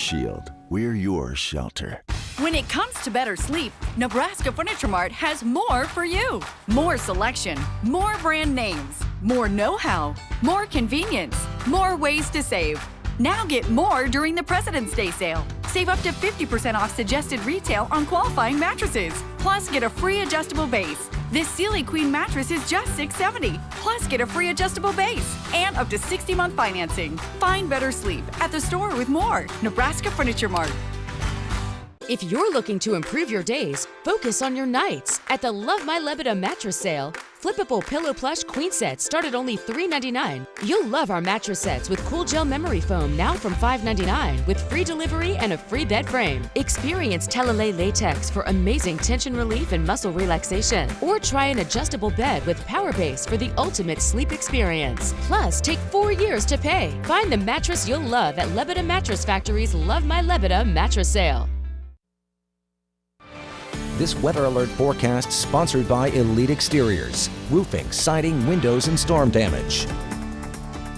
shield. We're your shelter. When it comes to better sleep, Nebraska Furniture Mart has more for you. More selection, more brand names, more know-how, more convenience, more ways to save. Now get more during the President's Day sale. Save up to 50% off suggested retail on qualifying mattresses. Plus, get a free adjustable base. This Sealy Queen mattress is just $670. Plus, get a free adjustable base and up to 60-month financing. Find better sleep at the store with more. Nebraska Furniture Mart. If you're looking to improve your days, focus on your nights at the Love My Lebeda mattress sale. Flippable pillow plush queen sets start at only $3.99. You'll love our mattress sets with cool gel memory foam now from $5.99 with free delivery and a free bed frame. Experience Telelay latex for amazing tension relief and muscle relaxation. Or try an adjustable bed with power base for the ultimate sleep experience. Plus, take 4 years to pay. Find the mattress you'll love at Lebeda Mattress Factory's Love My Lebeda mattress sale. This weather alert forecast sponsored by Elite Exteriors, roofing, siding, windows, and storm damage.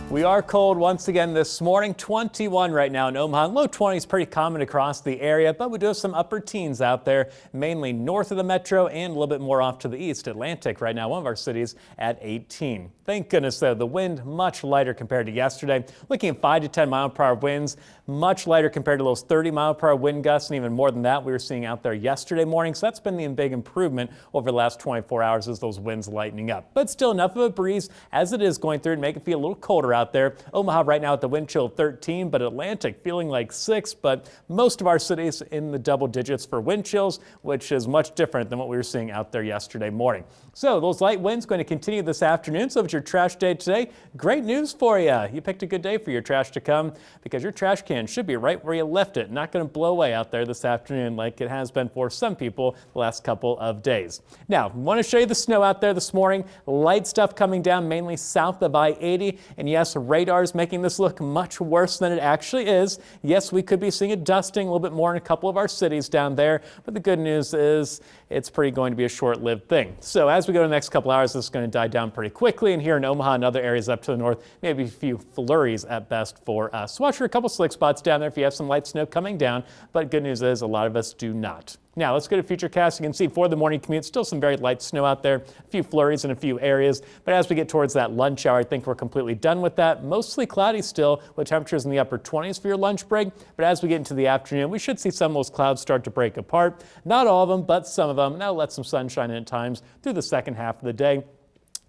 We are cold once again this morning, 21 right now in Omaha. Low 20s pretty common across the area, but we do have some upper teens out there, mainly north of the metro and a little bit more off to the east. Atlantic right now, one of our cities at 18. Thank goodness though, the wind much lighter compared to yesterday. Looking at 5 to 10 mile per hour winds, much lighter compared to those 30 mile per hour wind gusts, and even more than that we were seeing out there yesterday morning. So that's been the big improvement over the last 24 hours as those winds lightening up. But still enough of a breeze as it is going through and make it feel a little colder out there. Omaha right now at the wind chill 13, but Atlantic feeling like 6, but most of our cities in the double digits for wind chills, which is much different than what we were seeing out there yesterday morning. So those light winds going to continue this afternoon. So if it's your trash day today, great news for you. You picked a good day for your trash to come because your trash can should be right where you left it, not going to blow away out there this afternoon like it has been for some people the last couple of days. Now, I want to show you the snow out there this morning. Light stuff coming down mainly south of I-80, and yes, radar's making this look much worse than it actually is. Yes, we could be seeing a dusting a little bit more in a couple of our cities down there, but the good news is it's pretty going to be a short-lived thing. So as we go to the next couple hours, this is going to die down pretty quickly, and here in Omaha and other areas up to the north, maybe a few flurries at best for us. Watch for a couple slick spots down there if you have some light snow coming down, but good news is a lot of us do not. Now let's go to Futurecast. You can see for the morning commute, still some very light snow out there, a few flurries in a few areas. But as we get towards that lunch hour, I think we're completely done with that. Mostly cloudy still with temperatures in the upper 20s for your lunch break. But as we get into the afternoon, we should see some of those clouds start to break apart. Not all of them, but some of them. And that'll let some sunshine in at times through the second half of the day.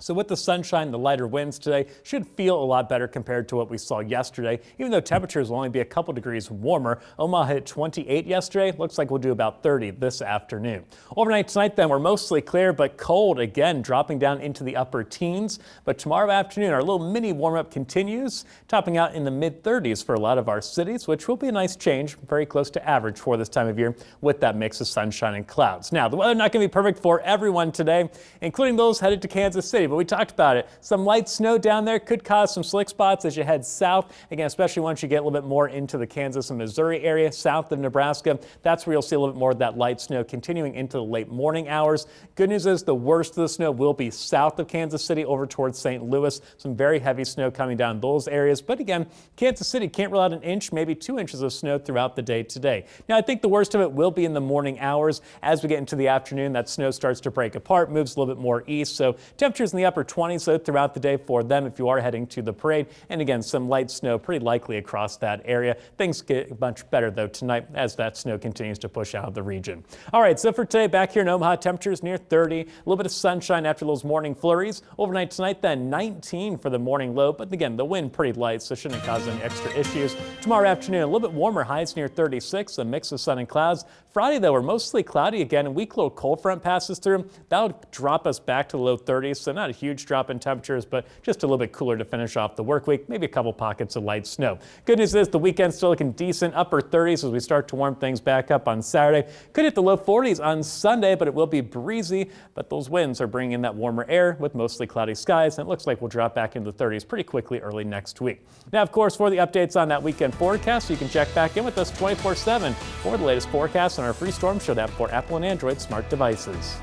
So with the sunshine, the lighter winds today should feel a lot better compared to what we saw yesterday, even though temperatures will only be a couple degrees warmer. Omaha hit 28 yesterday. Looks like we'll do about 30 this afternoon. Overnight tonight then, we're mostly clear, but cold again, dropping down into the upper teens. But tomorrow afternoon, our little mini warm-up continues, topping out in the mid-30s for a lot of our cities, which will be a nice change, very close to average for this time of year with that mix of sunshine and clouds. Now, the weather not going to be perfect for everyone today, including those headed to Kansas City. But we talked about it. Some light snow down there could cause some slick spots as you head south. Again, especially once you get a little bit more into the Kansas and Missouri area, south of Nebraska. That's where you'll see a little bit more of that light snow continuing into the late morning hours. Good news is the worst of the snow will be south of Kansas City over towards St. Louis. Some very heavy snow coming down those areas. But again, Kansas City can't rule out an inch, maybe 2 inches of snow throughout the day today. Now, I think the worst of it will be in the morning hours. As we get into the afternoon, that snow starts to break apart, moves a little bit more east. So temperatures in the upper 20s throughout the day for them if you are heading to the parade. And again, some light snow pretty likely across that area. Things get much better though tonight as that snow continues to push out of the region. All right, so for today back here in Omaha, temperatures near 30, a little bit of sunshine after those morning flurries. Overnight tonight then 19 for the morning low, but again, the wind pretty light, so shouldn't cause any extra issues. Tomorrow afternoon, a little bit warmer, highs near 36, a mix of sun and clouds. Friday though, we're mostly cloudy again. A weak little cold front passes through. That'll drop us back to the low 30s, so not a huge drop in temperatures, but just a little bit cooler to finish off the work week. Maybe a couple pockets of light snow. Good news is the weekend's still looking decent, upper 30s as we start to warm things back up on Saturday. Could hit the low 40s on Sunday, but it will be breezy. But those winds are bringing in that warmer air with mostly cloudy skies, and it looks like we'll drop back into the 30s pretty quickly early next week. Now, of course, for the updates on that weekend forecast, you can check back in with us 24/7 for the latest forecast on our free Storm Shield app for Apple and Android smart devices.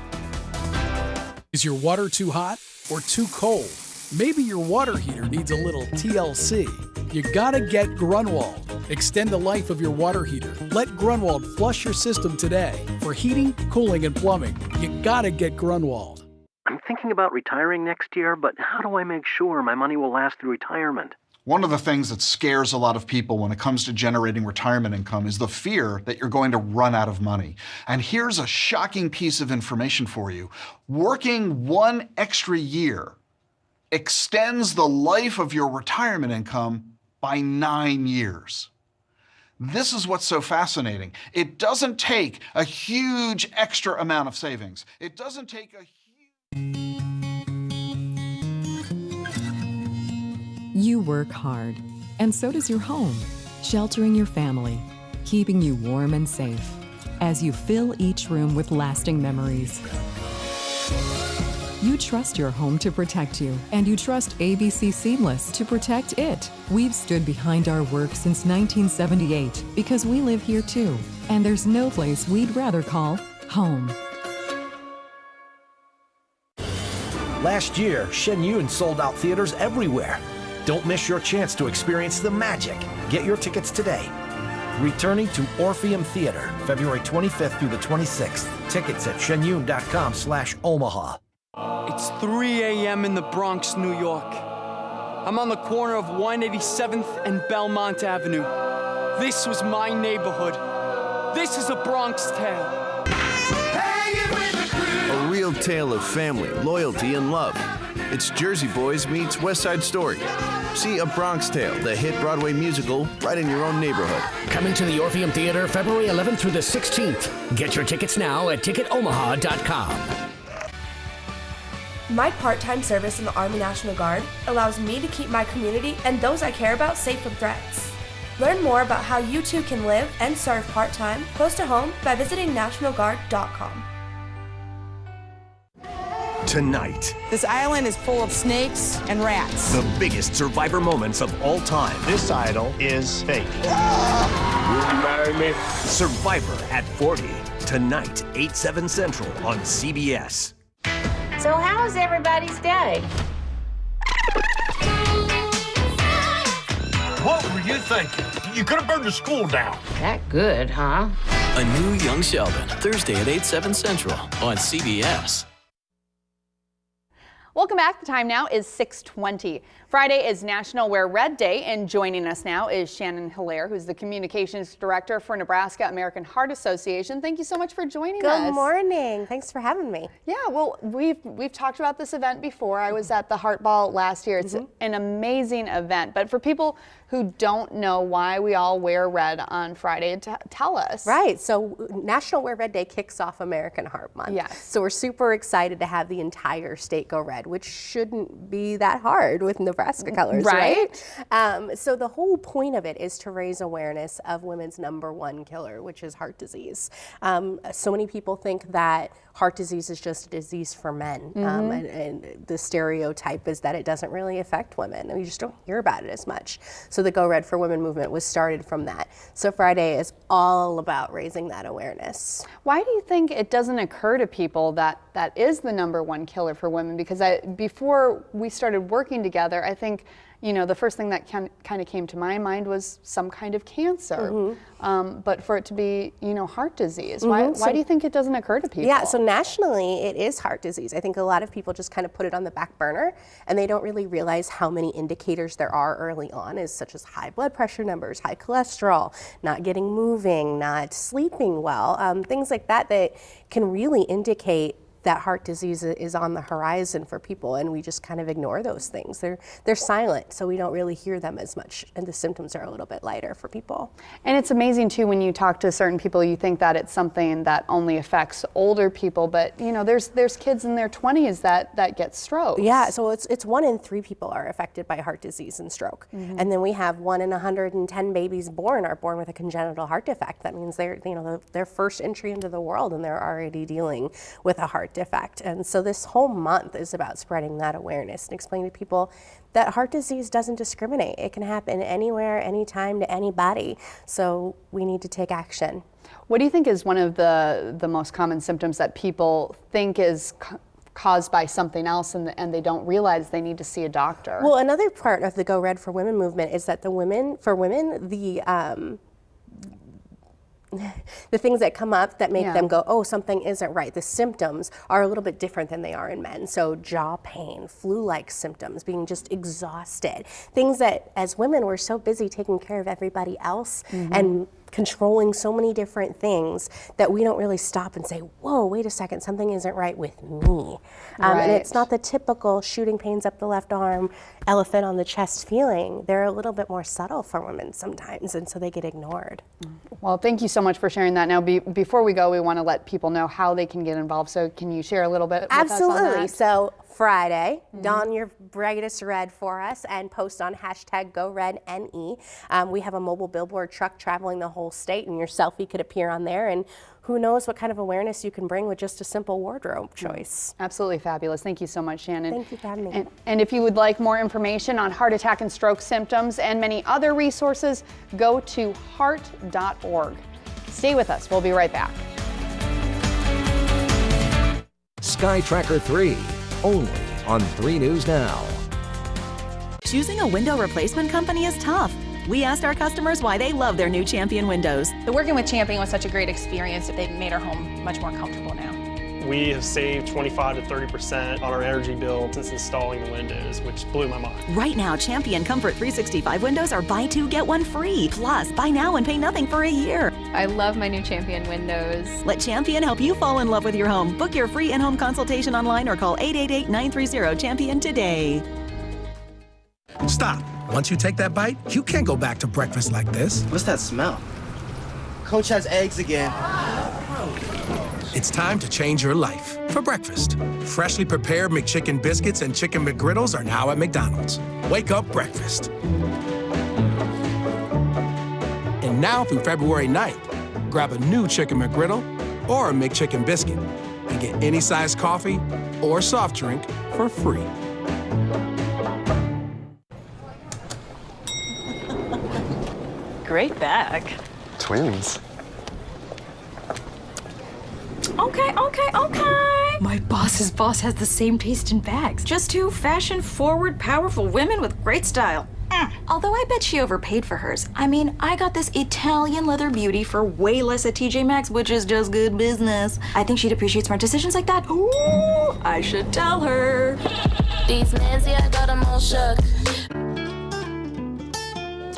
Is your water too hot or too cold? Maybe your water heater needs a little TLC. You gotta get Grunwald. Extend the life of your water heater. Let Grunwald flush your system today. For heating, cooling, and plumbing, you gotta get Grunwald. I'm thinking about retiring next year, but how do I make sure my money will last through retirement? One of the things that scares a lot of people when it comes to generating retirement income is the fear that you're going to run out of money. And here's a shocking piece of information for you. Working one extra year extends the life of your retirement income by 9 years. This is what's so fascinating. It doesn't take a huge extra amount of savings. It doesn't take a You work hard, and so does your home, sheltering your family, keeping you warm and safe, as you fill each room with lasting memories. You trust your home to protect you, and you trust ABC Seamless to protect it. We've stood behind our work since 1978 because we live here too, and there's no place we'd rather call home. Last year, Shen Yun sold out theaters everywhere. Don't miss your chance to experience the magic. Get your tickets today. Returning to Orpheum Theater, February 25th through the 26th. Tickets at shenyun.com/Omaha. It's 3 a.m. in the Bronx, New York. I'm on the corner of 187th and Belmont Avenue. This was my neighborhood. This is a Bronx tale. A real tale of family, loyalty, and love. It's Jersey Boys meets West Side Story. See A Bronx Tale, the hit Broadway musical, right in your own neighborhood. Coming to the Orpheum Theater February 11th through the 16th. Get your tickets now at ticketomaha.com. My part-time service in the Army National Guard allows me to keep my community and those I care about safe from threats. Learn more about how you too can live and serve part-time close to home by visiting nationalguard.com. Tonight, this island is full of snakes and rats. The biggest survivor moments of all time. This idol is fake. Will you marry me? Survivor at 40. Tonight, 8/7 Central on CBS. So how was everybody's day? What were you thinking? You could have burned the school down. That good, huh? A new Young Sheldon, Thursday at 8/7 Central on CBS. Welcome back. The time now is 6:20. Friday is National Wear Red Day, and joining us now is Shannon Hilaire, who's the Communications Director for Nebraska American Heart Association. Thank you so much for joining us. Good morning. Thanks for having me. Yeah, well, we've talked about this event before. I was at the Heart Ball last year. It's an amazing event, but for people who don't know why we all wear red on Friday, tell us. Right, so National Wear Red Day kicks off American Heart Month. Yes. So we're super excited to have the entire state go red, which shouldn't be that hard with Nebraska colors, right? So the whole point of it is to raise awareness of women's #1 killer, which is heart disease. So many people think that heart disease is just a disease for men, and the stereotype is that it doesn't really affect women, and we just don't hear about it as much. So the Go Red for Women movement was started from that. So Friday is all about raising that awareness. Why do you think it doesn't occur to people that that is the #1 killer for women? Because before we started working together, I think, you know, the first thing that kind of came to my mind was some kind of cancer. But for it to be, you know, heart disease, why do you think it doesn't occur to people? Yeah, so nationally it is heart disease. I think a lot of people just kind of put it on the back burner and they don't really realize how many indicators there are early on, such as high blood pressure numbers, high cholesterol, not getting moving, not sleeping well, things like that that can really indicate that heart disease is on the horizon for people, and we just kind of ignore those things. They're silent, so we don't really hear them as much, and the symptoms are a little bit lighter for people. And it's amazing too, when you talk to certain people, you think that it's something that only affects older people, but you know, there's kids in their 20s that get strokes. Yeah, so it's 1 in 3 people are affected by heart disease and stroke, and then we have 1 in 110 babies born are born with a congenital heart defect. That means they're, you know, their first entry into the world, and they're already dealing with a heart defect. And so this whole month is about spreading that awareness and explaining to people that heart disease doesn't discriminate. It can happen anywhere, anytime, to anybody. So we need to take action. What do you think is one of the most common symptoms that people think is caused by something else and they don't realize they need to see a doctor. Well, another part of the Go Red for Women movement is that the things that come up that make them go, oh, something isn't right. The symptoms are a little bit different than they are in men. So jaw pain, flu-like symptoms, being just exhausted. Things that as women we're so busy taking care of everybody else and controlling so many different things that we don't really stop and say, whoa, wait a second, something isn't right with me. And it's not the typical shooting pains up the left arm, elephant on the chest feeling. They're a little bit more subtle for women sometimes, and so they get ignored. Well, thank you so much for sharing that. Now, before we go, we want to let people know how they can get involved. So can you share a little bit with us on that? So Friday, don your brightest red for us and post on #GoRedNE. We have a mobile billboard truck traveling the whole state, and your selfie could appear on there. And who knows what kind of awareness you can bring with just a simple wardrobe choice. Absolutely fabulous. Thank you so much, Shannon. Thank you for having me. And if you would like more information on heart attack and stroke symptoms and many other resources, go to heart.org. Stay with us. We'll be right back. Sky Tracker 3, only on 3 News Now. Choosing a window replacement company is tough. We asked our customers why they love their new Champion windows. Working with Champion was such a great experience that they've made our home much more comfortable now. We have saved 25 to 30% on our energy bill since installing the windows, which blew my mind. Right now, Champion Comfort 365 windows are buy 2, get 1 free. Plus, buy now and pay nothing for a year. I love my new Champion windows. Let Champion help you fall in love with your home. Book your free in-home consultation online or call 888-930-CHAMPION today. Stop. Once you take that bite, you can't go back to breakfast like this. What's that smell? Coach has eggs again. It's time to change your life for breakfast. Freshly prepared McChicken biscuits and Chicken McGriddles are now at McDonald's. Wake up breakfast. And now through February 9th, grab a new Chicken McGriddle or a McChicken biscuit and get any size coffee or soft drink for free. Great bag. Twins. Okay. My boss's boss has the same taste in bags. Just 2 fashion-forward, powerful women with great style. Although I bet she overpaid for hers. I mean, I got this Italian leather beauty for way less at TJ Maxx, which is just good business. I think she'd appreciate smart decisions like that. Ooh, I should tell her. These mans, yeah, I got them all shook.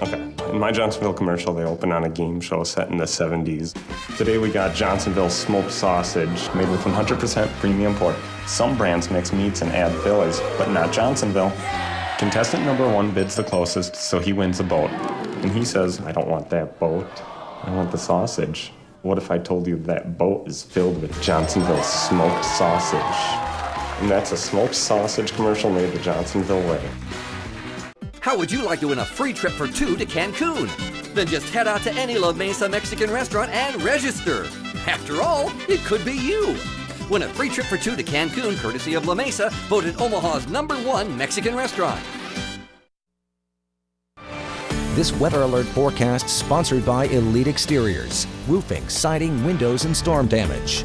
Okay, in my Johnsonville commercial, they opened on a game show set in the 70s. Today we got Johnsonville smoked sausage made with 100% premium pork. Some brands mix meats and add fillers, but not Johnsonville. Contestant number 1 bids the closest, so he wins the boat. And he says, I don't want that boat, I want the sausage. What if I told you that boat is filled with Johnsonville smoked sausage? And that's a smoked sausage commercial made the Johnsonville way. How would you like to win a free trip for 2 to Cancun? Then just head out to any La Mesa Mexican restaurant and register. After all, it could be you. Win a free trip for 2 to Cancun courtesy of La Mesa, voted Omaha's #1 Mexican restaurant. This weather alert forecast sponsored by Elite Exteriors, roofing, siding, windows, and storm damage.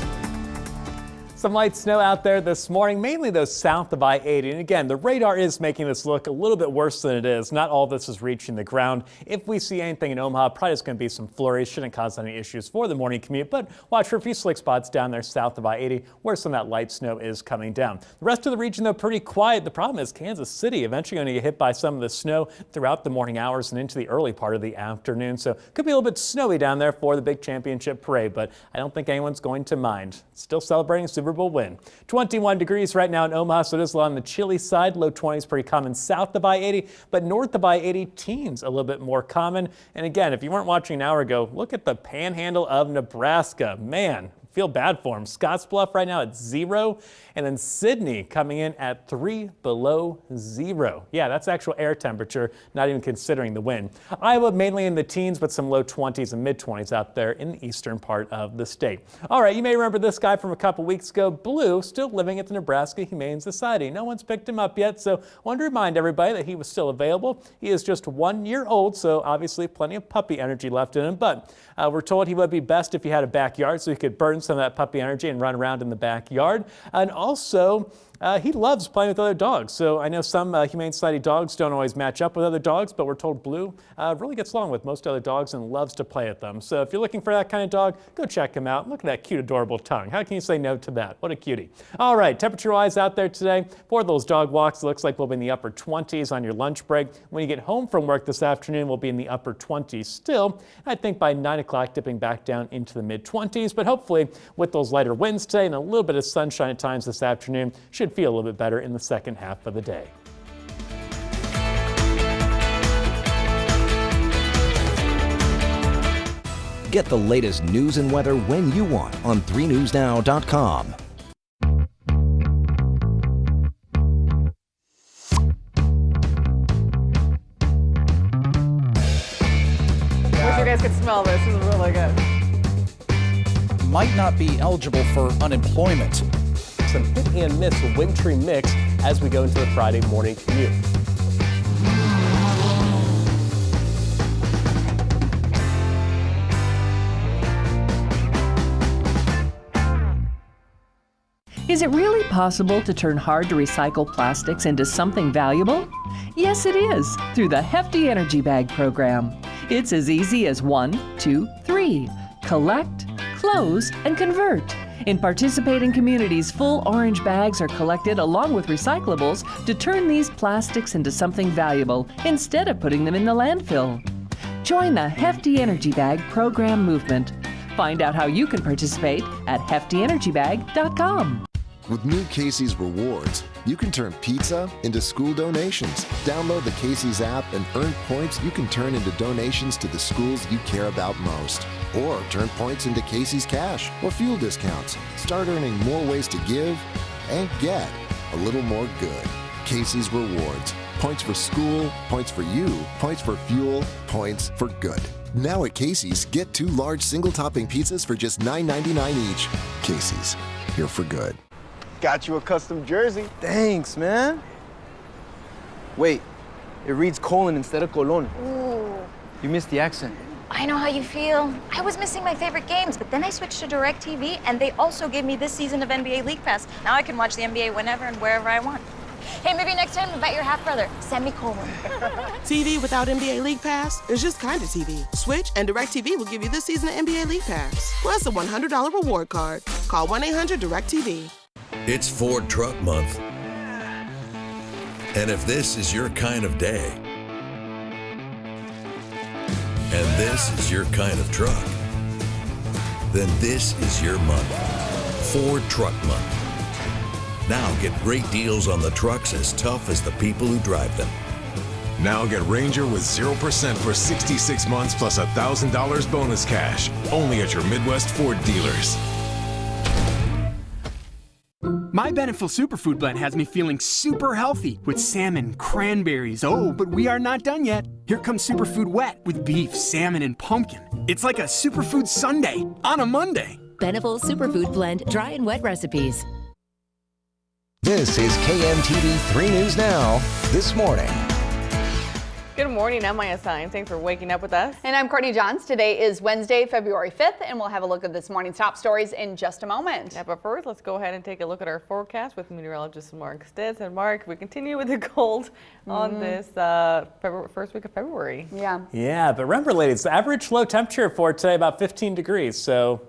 Some light snow out there this morning, mainly though south of I-80. And again, the radar is making this look a little bit worse than it is. Not all this is reaching the ground. If we see anything in Omaha, probably just going to be some flurries. Shouldn't cause any issues for the morning commute, but watch for a few slick spots down there south of I-80 where some of that light snow is coming down. The rest of the region, though, pretty quiet. The problem is Kansas City eventually going to get hit by some of the snow throughout the morning hours and into the early part of the afternoon. So could be a little bit snowy down there for the big championship parade, but I don't think anyone's going to mind. Still celebrating Super Bowl win. 21 degrees right now in Omaha, so it is on the chilly side. Low 20s pretty common south of I-80, but north of I-80, teens a little bit more common. And again, if you weren't watching an hour ago, look at the panhandle of Nebraska. Man, feel bad for them. Scottsbluff right now at 0, and then Sydney coming in at 3 below 0. Yeah, that's actual air temperature, not even considering the wind. Iowa mainly in the teens, but some low 20s and mid 20s out there in the eastern part of the state. All right, you may remember this guy from a couple weeks ago, Blue, still living at the Nebraska Humane Society. No one's picked him up yet, so I wanted to remind everybody that he was still available. He is just 1 year old, so obviously plenty of puppy energy left in him, but we're told he would be best if he had a backyard so he could burn some of that puppy energy and run around in the backyard. And also, he loves playing with other dogs. So I know some Humane Society dogs don't always match up with other dogs, but we're told Blue really gets along with most other dogs and loves to play with them. So if you're looking for that kind of dog, go check him out. Look at that cute, adorable tongue. How can you say no to that? What a cutie. All right, temperature-wise out there today, for those dog walks, it looks like we'll be in the upper 20s on your lunch break. When you get home from work this afternoon, we'll be in the upper 20s still. I think by 9 o'clock, dipping back down into the mid-20s, but hopefully with those lighter winds today and a little bit of sunshine at times this afternoon, should feel a little bit better in the second half of the day. Get the latest news and weather when you want on 3newsnow.com. Wish you guys could smell this. This is really good. Might not be eligible for unemployment. Some hit and miss wintry mix as we go into the Friday morning commute. Is it really possible to turn hard-to-recycle plastics into something valuable? Yes, it is, through the Hefty Energy Bag program. It's as easy as 1, 2, 3. Collect, close, and convert. In participating communities, full orange bags are collected along with recyclables to turn these plastics into something valuable instead of putting them in the landfill. Join the Hefty Energy Bag program movement. Find out how you can participate at heftyenergybag.com. With new Casey's Rewards, you can turn pizza into school donations. Download the Casey's app and earn points you can turn into donations to the schools you care about most. Or turn points into Casey's Cash or fuel discounts. Start earning more ways to give and get a little more good. Casey's Rewards. Points for school, points for you, points for fuel, points for good. Now at Casey's, get 2 large single-topping pizzas for just $9.99 each. Casey's, here for good. Got you a custom jersey. Thanks, man. Wait, it reads colon instead of colon. Ooh. You missed the accent. I know how you feel. I was missing my favorite games, but then I switched to DirecTV, and they also gave me this season of NBA League Pass. Now I can watch the NBA whenever and wherever I want. Hey, maybe next time invite your half-brother, semicolon. TV without NBA League Pass is just kind of TV. Switch and DirecTV will give you this season of NBA League Pass, plus a $100 reward card. Call 1-800-DirecTV. It's Ford Truck Month. And if this is your kind of day, and this is your kind of truck, then this is your month. Ford Truck Month. Now get great deals on the trucks as tough as the people who drive them. Now get Ranger with 0% for 66 months plus $1,000 bonus cash. Only at your Midwest Ford dealers. My Beneful Superfood Blend has me feeling super healthy with salmon, cranberries. Oh, but we are not done yet. Here comes Superfood Wet with beef, salmon, and pumpkin. It's like a superfood sundae on a Monday. Beneful Superfood Blend, dry and wet recipes. This is KMTV 3 News Now, This Morning. Good morning, I'm Maya Sines. Thanks for waking up with us. And I'm Courtney Johns. Today is Wednesday, February 5th, and we'll have a look at this morning's top stories in just a moment. Yeah, but first, let's go ahead and take a look at our forecast with meteorologist Mark Stitz. And Mark, we continue with the cold on this first week of February. Yeah, but remember, ladies, the average low temperature for today about 15 degrees, so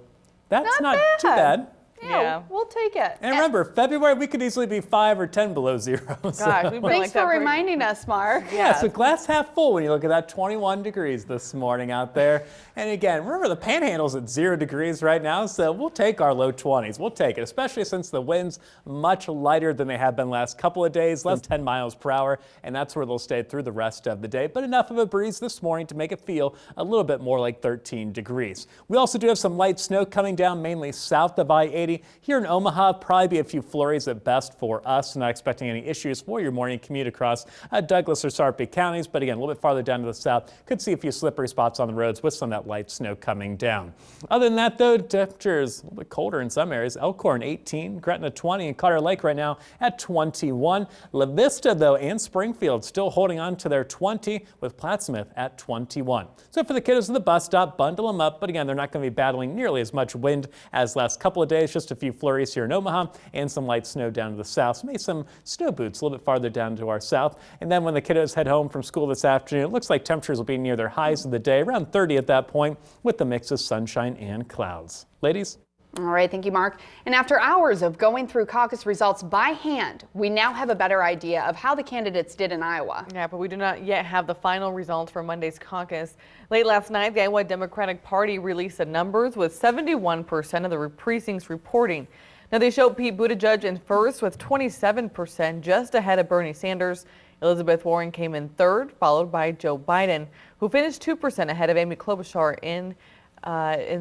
that's not too bad. Yeah, we'll take it. And remember, February, we could easily be 5 or 10 below zero. Gosh, thanks for reminding us, Mark. Yeah, so glass half full when you look at that 21 degrees this morning out there. And again, remember the panhandle's at 0 degrees right now, so we'll take our low 20s. We'll take it, especially since the winds much lighter than they have been last couple of days, less than 10 miles per hour, and that's where they'll stay through the rest of the day. But enough of a breeze this morning to make it feel a little bit more like 13 degrees. We also do have some light snow coming down, mainly south of I-80 30. Here in Omaha, probably be a few flurries at best for us. Not expecting any issues for your morning commute across Douglas or Sarpy counties. But again, a little bit farther down to the south, could see a few slippery spots on the roads with some of that light snow coming down. Other than that, though, temperatures a little bit colder in some areas. Elkhorn 18, Gretna 20, and Carter Lake right now at 21. La Vista, though, and Springfield still holding on to their 20, with Plattsmouth at 21. So for the kiddos at the bus stop, bundle them up. But again, they're not going to be battling nearly as much wind as last couple of days. Just a few flurries here in Omaha and some light snow down to the south. So maybe some snow boots a little bit farther down to our south. And then when the kiddos head home from school this afternoon, it looks like temperatures will be near their highs of the day, around 30 at that point, with the mix of sunshine and clouds. Ladies? All right, thank you, Mark. And after hours of going through caucus results by hand, we now have a better idea of how the candidates did in Iowa. Yeah, but we do not yet have the final results for Monday's caucus. Late last night, the Iowa Democratic Party released the numbers with 71% of the precincts reporting. Now, they show Pete Buttigieg in first with 27%, just ahead of Bernie Sanders. Elizabeth Warren came in third, followed by Joe Biden, who finished 2% ahead of Amy Klobuchar in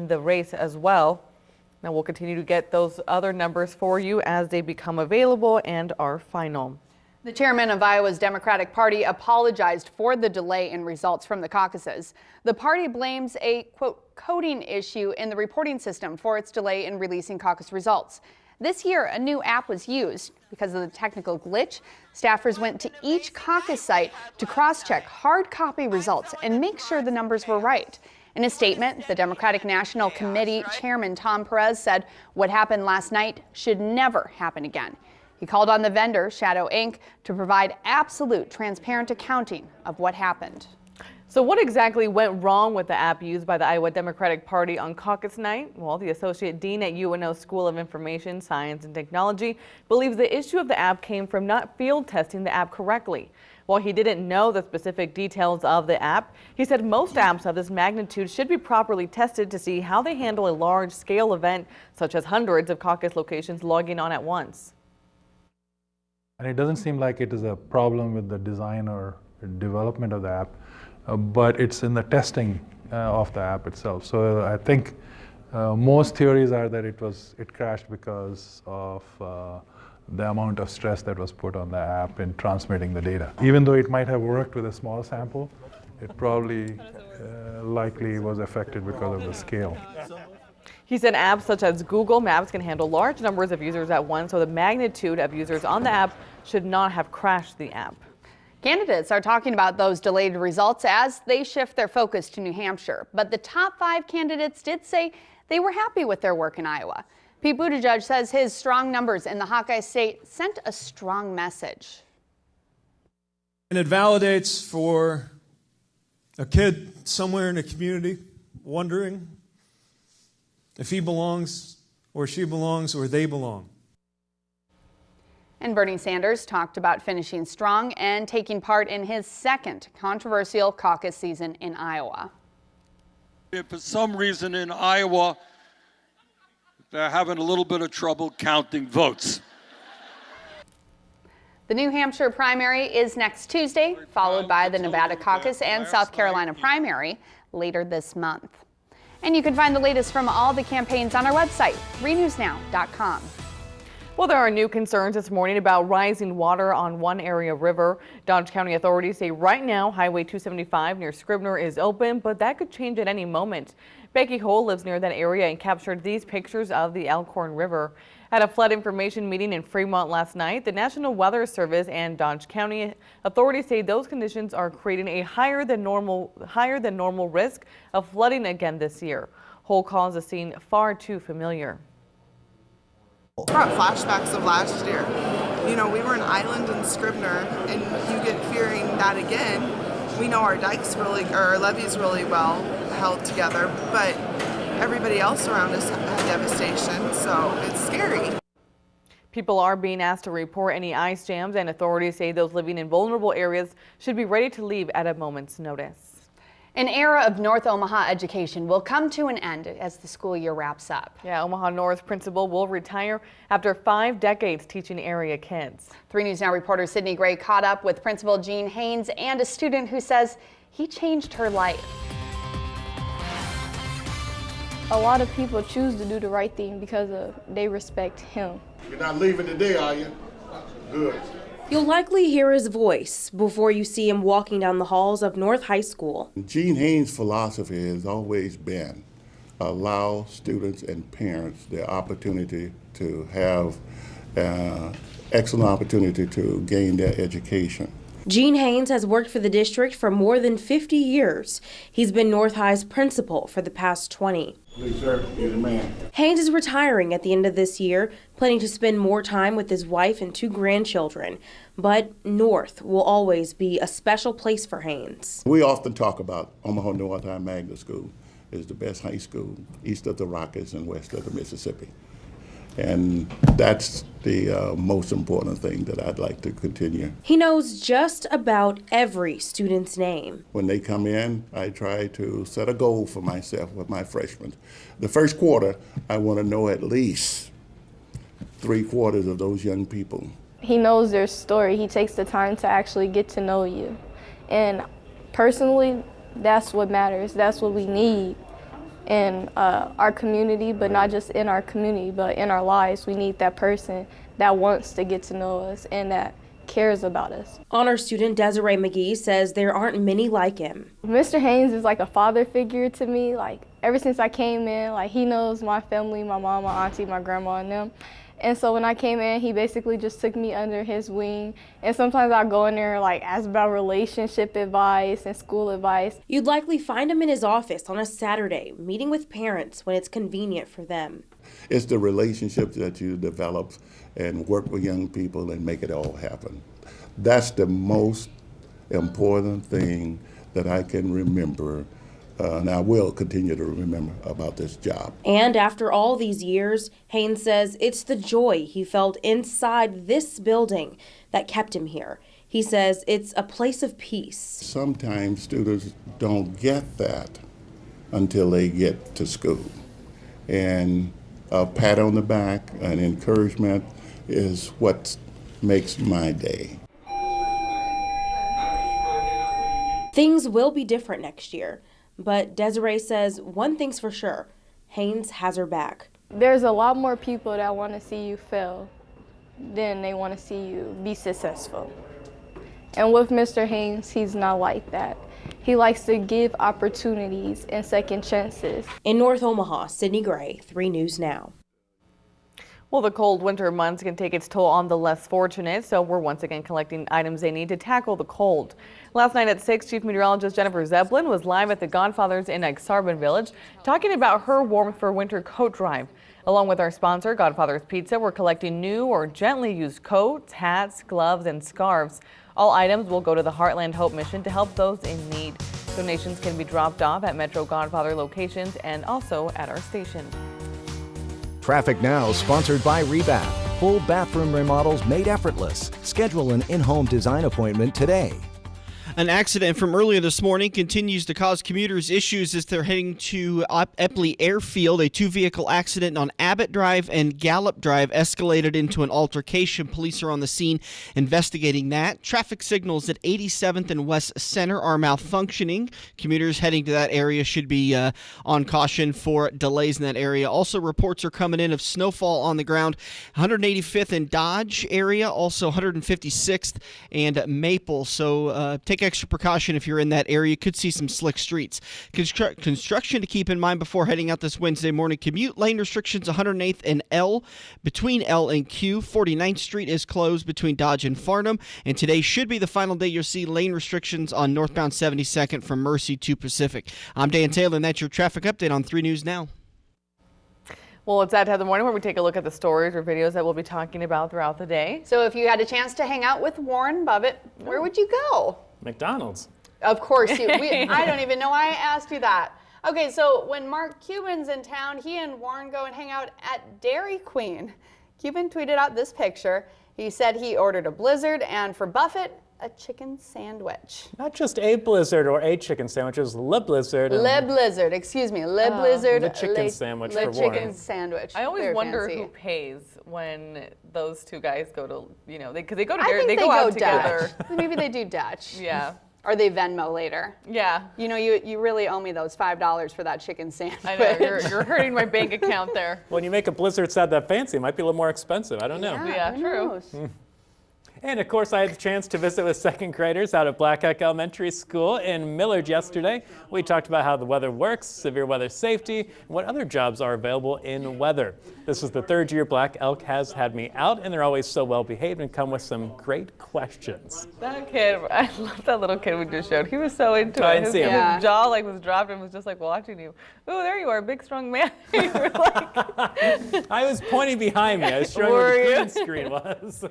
the race as well. Now we'll continue to get those other numbers for you as they become available and are final. The chairman of Iowa's Democratic Party apologized for the delay in results from the caucuses. The party blames a, quote, coding issue in the reporting system for its delay in releasing caucus results. This year, a new app was used. Because of the technical glitch, staffers went to each caucus site to cross-check hard copy results and make sure the numbers were right. In a statement, the Democratic National Committee Chairman Tom Perez said what happened last night should never happen again. He called on the vendor, Shadow Inc., to provide absolute transparent accounting of what happened. So what exactly went wrong with the app used by the Iowa Democratic Party on caucus night? Well, the Associate Dean at UNO School of Information, Science and Technology believes the issue of the app came from not field testing the app correctly. While he didn't know the specific details of the app, he said most apps of this magnitude should be properly tested to see how they handle a large-scale event, such as hundreds of caucus locations logging on at once. And it doesn't seem like it is a problem with the design or development of the app, but it's in the testing of the app itself. So I think most theories are that it crashed because of the amount of stress that was put on the app in transmitting the data. Even though it might have worked with a small sample, it probably likely was affected because of the scale. He said apps such as Google Maps can handle large numbers of users at once, so the magnitude of users on the app should not have crashed the app. Candidates are talking about those delayed results as they shift their focus to New Hampshire. But the top 5 candidates did say they were happy with their work in Iowa. Pete Buttigieg says his strong numbers in the Hawkeye state sent a strong message. And it validates for a kid somewhere in a community wondering if he belongs or she belongs or they belong. And Bernie Sanders talked about finishing strong and taking part in his second controversial caucus season in Iowa. If for some reason in Iowa they're having a little bit of trouble counting votes. The New Hampshire primary is next Tuesday, followed by the Nevada caucus and South Carolina primary later this month. And you can find the latest from all the campaigns on our website, 3newsnow.com. Well, there are new concerns this morning about rising water on one area river. Dodge County authorities say right now Highway 275 near Scribner is open, but that could change at any moment. Becky Hole lives near that area and captured these pictures of the Elkhorn River. At a flood information meeting in Fremont last night, the National Weather Service and Dodge County authorities say those conditions are creating a higher than normal risk of flooding again this year. Hole calls the scene far too familiar. Brought flashbacks of last year. You know, we were an island in Scribner, and you get fearing that again. We know our dikes our levees really well held together, but everybody else around us had devastation, so it's scary. People are being asked to report any ice jams, and authorities say those living in vulnerable areas should be ready to leave at a moment's notice. An era of North Omaha education will come to an end as the school year wraps up. Yeah, Omaha North principal will retire after 5 decades teaching area kids. 3 News Now reporter Sydney Gray caught up with Principal Jean Haynes and a student who says he changed her life. A lot of people choose to do the right thing because they respect him. You're not leaving today, are you? Good. You'll likely hear his voice before you see him walking down the halls of North High School. Gene Haynes' philosophy has always been allow students and parents the opportunity to have excellent opportunity to gain their education. Gene Haynes has worked for the district for more than 50 years. He's been North High's principal for the past 20. Please, sir, you're the man. Haynes is retiring at the end of this year, planning to spend more time with his wife and 2 grandchildren. But North will always be a special place for Haynes. We often talk about Omaha North High Magnet School is the best high school east of the Rockies and west of the Mississippi. And that's the most important thing that I'd like to continue. He knows just about every student's name. When they come in, I try to set a goal for myself with my freshmen. The first quarter, I want to know at least 3/4 of those young people. He knows their story. He takes the time to actually get to know you. And personally, that's what matters. That's what we need in our community, but not just in our community, but in our lives. We need that person that wants to get to know us and that cares about us. Honor student Desiree McGee says there aren't many like him. Mr. Haynes is like a father figure to me. Like ever since I came in, like he knows my family, my mom, my auntie, my grandma, and them. And so when I came in, he basically just took me under his wing. And sometimes I'll go in there like ask about relationship advice and school advice. You'd likely find him in his office on a Saturday, meeting with parents when it's convenient for them. It's the relationships that you develop and work with young people and make it all happen. That's the most important thing that I can remember. And I will continue to remember about this job. And after all these years, Haynes says it's the joy he felt inside this building that kept him here. He says it's a place of peace. Sometimes students don't get that until they get to school. And a pat on the back, an encouragement is what makes my day. Things will be different next year. But Desiree says one thing's for sure, Haynes has her back. There's a lot more people that want to see you fail than they want to see you be successful. And with Mr. Haynes, he's not like that. He likes to give opportunities and second chances. In North Omaha, Sydney Gray, 3 News Now. Well, the cold winter months can take its toll on the less fortunate, so we're once again collecting items they need to tackle the cold. Last night at 6, Chief Meteorologist Jennifer Zeppelin was live at the Godfathers in Exarban Village talking about her warmth for winter coat drive. Along with our sponsor, Godfather's Pizza, we're collecting new or gently used coats, hats, gloves, and scarves. All items will go to the Heartland Hope Mission to help those in need. Donations can be dropped off at Metro Godfather locations and also at our station. Traffic Now, sponsored by Rebath. Full bathroom remodels made effortless. Schedule an in-home design appointment today. An accident from earlier this morning continues to cause commuters issues as they're heading to Epley Airfield. A 2-vehicle accident on Abbott Drive and Gallup Drive escalated into an altercation. Police are on the scene investigating that. Traffic signals at 87th and West Center are malfunctioning. Commuters heading to that area should be on caution for delays in that area. Also, reports are coming in of snowfall on the ground. 185th and Dodge area, also 156th and Maple. So take extra precaution if you're in that area. You could see some slick streets. Construction to keep in mind before heading out this Wednesday morning. Commute lane restrictions 108th and L between L and Q. 49th Street is closed between Dodge and Farnham. And today should be the final day you'll see lane restrictions on northbound 72nd from Mercy to Pacific. I'm Dan Taylor, and that's your traffic update on 3 News Now. Well, it's that time of the morning where we take a look at the stories or videos that we'll be talking about throughout the day. So if you had a chance to hang out with Warren Buffett, where would you go? McDonald's. Of course, I don't even know why I asked you that. Okay, so when Mark Cuban's in town, he and Warren go and hang out at Dairy Queen. Cuban tweeted out this picture. He said he ordered a Blizzard, and for Buffett, a chicken sandwich. Not just a Blizzard or a chicken sandwich, it was Le Blizzard. Le Blizzard, excuse me, Le Blizzard. The chicken sandwich for Warren. Warren. Sandwich. I always Very wonder fancy. who pays when those two guys go to, because they go to I Dairy, think they go out Dutch. together. Maybe they do Dutch. Yeah. Or they Venmo later. Yeah. You know, you really owe me those $5 for that chicken sandwich. I know, you're hurting my bank account there. When you make a Blizzard salad that fancy, it might be a little more expensive. I don't know. Yeah, true. And of course, I had the chance to visit with second graders out at Black Elk Elementary School in Millard yesterday. We talked about how the weather works, severe weather safety, and what other jobs are available in weather. This is the third year Black Elk has had me out, and they're always so well behaved and come with some great questions. That kid, I love that little kid we just showed. He was so into I it. didn't see him. His jaw was dropped and was just watching you. Oh, there you are, big strong man. You were I was pointing behind me. I was showing Were where the you? green screen was.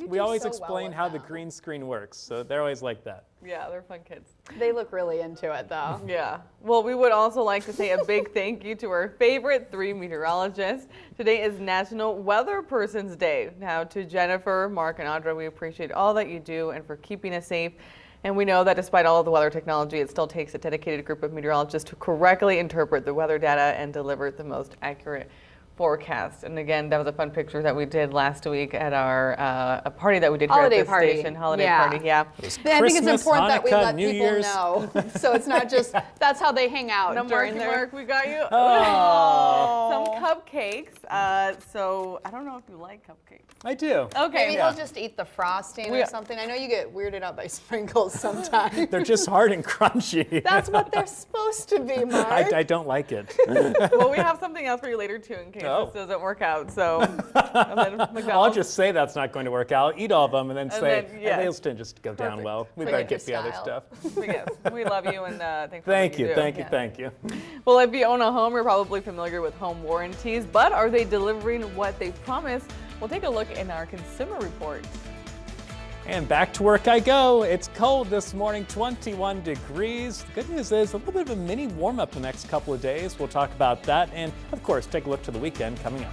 We always explain how the green screen works, so they're always like that. Yeah, they're fun kids. They look really into it, though. Yeah. Well, we would also like to say a big thank you to our favorite 3 meteorologists. Today is National Weather Person's Day. Now, to Jennifer, Mark, and Audra, we appreciate all that you do and for keeping us safe. And we know that despite all of the weather technology, it still takes a dedicated group of meteorologists to correctly interpret the weather data and deliver the most accurate forecast. And again, that was a fun picture that we did last week at our a party that we did here at the station. Holiday party, yeah. I think it's important that we let New people Year's. know. So it's not just, that's how they hang out during their... Mark, we got you. Oh. Some cupcakes. So I don't know if you like cupcakes. I do. Okay. Maybe they'll just eat the frosting or something. I know you get weirded out by sprinkles sometimes. They're just hard and crunchy. That's what they're supposed to be, Mark. I don't like it. Well, we have something else for you later too in case this doesn't work out. So I'll just say that's not going to work out. I'll eat all of them and then say, yeah. they'll still just go down well. We better get the other stuff. Yes, we love you and thanks for what you do. Thank you. Well, if you own a home, you're probably familiar with home warranties, but are they delivering what they promised? We'll take a look in our consumer report. And back to work I go. It's cold this morning, 21 degrees. The good news is a little bit of a mini warm up the next couple of days. We'll talk about that and, of course, take a look to the weekend coming up.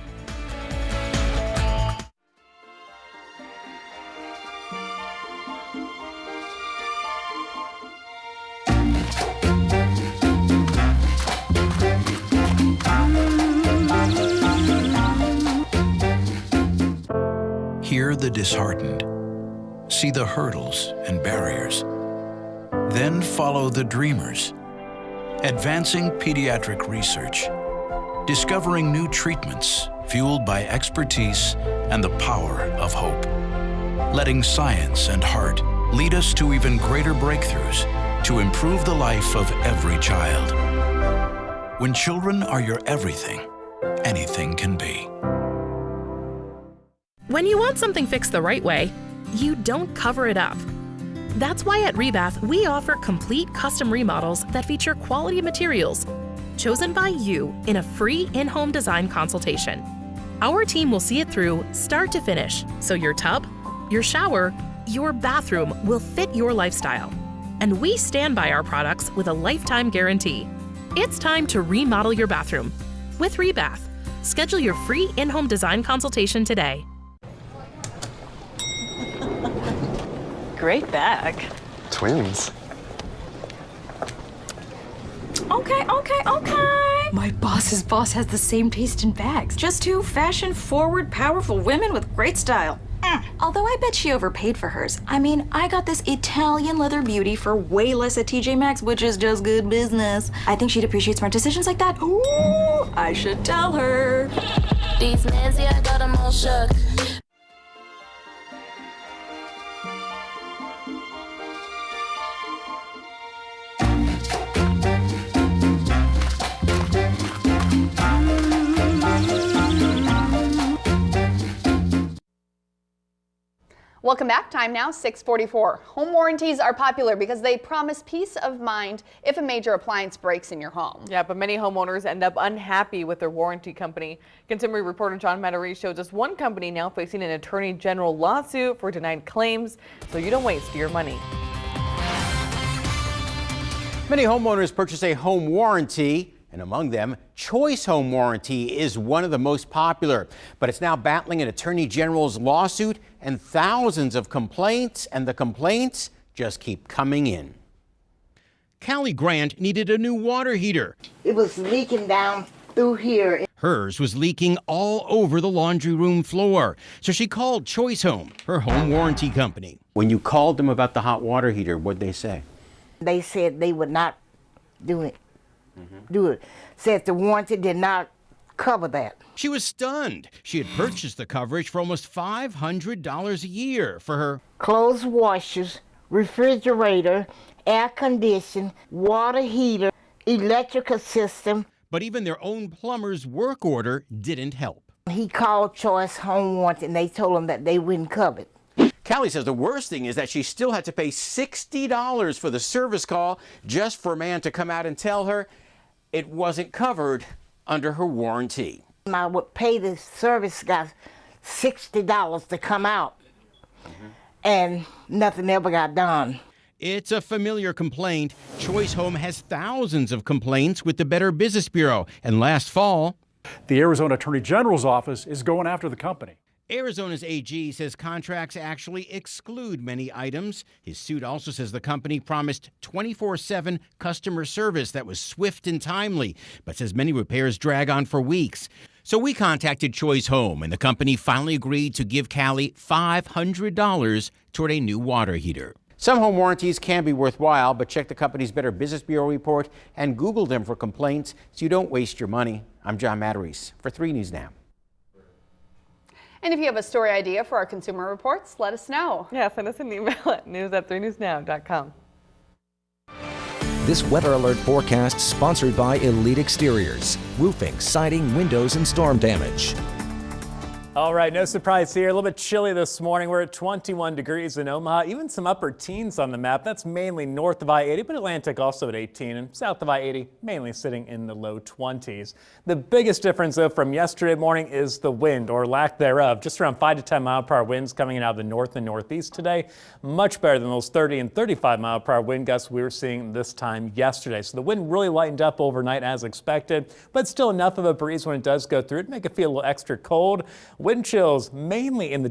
Hear the disheartened. See the hurdles and barriers. Then follow the dreamers. Advancing pediatric research. Discovering new treatments fueled by expertise and the power of hope. Letting science and heart lead us to even greater breakthroughs to improve the life of every child. When children are your everything, anything can be. When you want something fixed the right way, you don't cover it up. That's why at Rebath, we offer complete custom remodels that feature quality materials chosen by you in a free in-home design consultation. Our team will see it through start to finish, so your tub, your shower, your bathroom will fit your lifestyle. And we stand by our products with a lifetime guarantee. It's time to remodel your bathroom with Rebath. Schedule your free in-home design consultation today. Great bag. Twins. Okay. My boss's boss has the same taste in bags. Just two fashion-forward, powerful women with great style. Although I bet she overpaid for hers. I mean, I got this Italian leather beauty for way less at TJ Maxx, which is just good business. I think she'd appreciate smart decisions like that. Ooh, I should tell her. These mans, yeah, I got them all shook. Welcome back. Time now, 6:44. Home warranties are popular because they promise peace of mind if a major appliance breaks in your home. Yeah, but many homeowners end up unhappy with their warranty company. Consumer reporter John Metaree shows us one company now facing an attorney general lawsuit for denied claims, so you don't waste your money. Many homeowners purchase a home warranty, and among them, Choice Home Warranty is one of the most popular. But it's now battling an attorney general's lawsuit and thousands of complaints, and the complaints just keep coming in. Callie Grant needed a new water heater. It was leaking down through here. Hers was leaking all over the laundry room floor, so she called Choice Home, her home warranty company. When you called them about the hot water heater, what'd they say? They said they would not do it. Said the warranty did not cover that. She was stunned. She had purchased the coverage for almost $500 a year for her clothes washers, refrigerator, air condition, water heater, electrical system. But even their own plumber's work order didn't help. He called Choice Home Warranty and they told him that they wouldn't cover it. Callie says the worst thing is that she still had to pay $60 for the service call just for a man to come out and tell her it wasn't covered under her warranty. I would pay the service guy $60 to come out, and nothing ever got done. It's a familiar complaint. Choice Home has thousands of complaints with the Better Business Bureau, and last fall, the Arizona Attorney General's office is going after the company. Arizona's AG says contracts actually exclude many items. His suit also says the company promised 24/7 customer service that was swift and timely, but says many repairs drag on for weeks. So we contacted Choice Home, and the company finally agreed to give Callie $500 toward a new water heater. Some home warranties can be worthwhile, but check the company's Better Business Bureau report and Google them for complaints so you don't waste your money. I'm John Matarese for 3 News Now. And if you have a story idea for our consumer reports, let us know. Yeah, send us an email at news@3newsnow.com. This weather alert forecast sponsored by Elite Exteriors. Roofing, siding, windows, and storm damage. All right, no surprise here. A little bit chilly this morning. We're at 21 degrees in Omaha, even some upper teens on the map. That's mainly north of I-80, but Atlantic also at 18, and south of I-80 mainly sitting in the low 20s. The biggest difference, though, from yesterday morning is the wind, or lack thereof. Just around 5 to 10 mile per hour winds coming in out of the north and northeast today. Much better than those 30 and 35 mile per hour wind gusts we were seeing this time yesterday. So the wind really lightened up overnight as expected, but still enough of a breeze when it does go through to make it feel a little extra cold. Wind chills mainly in the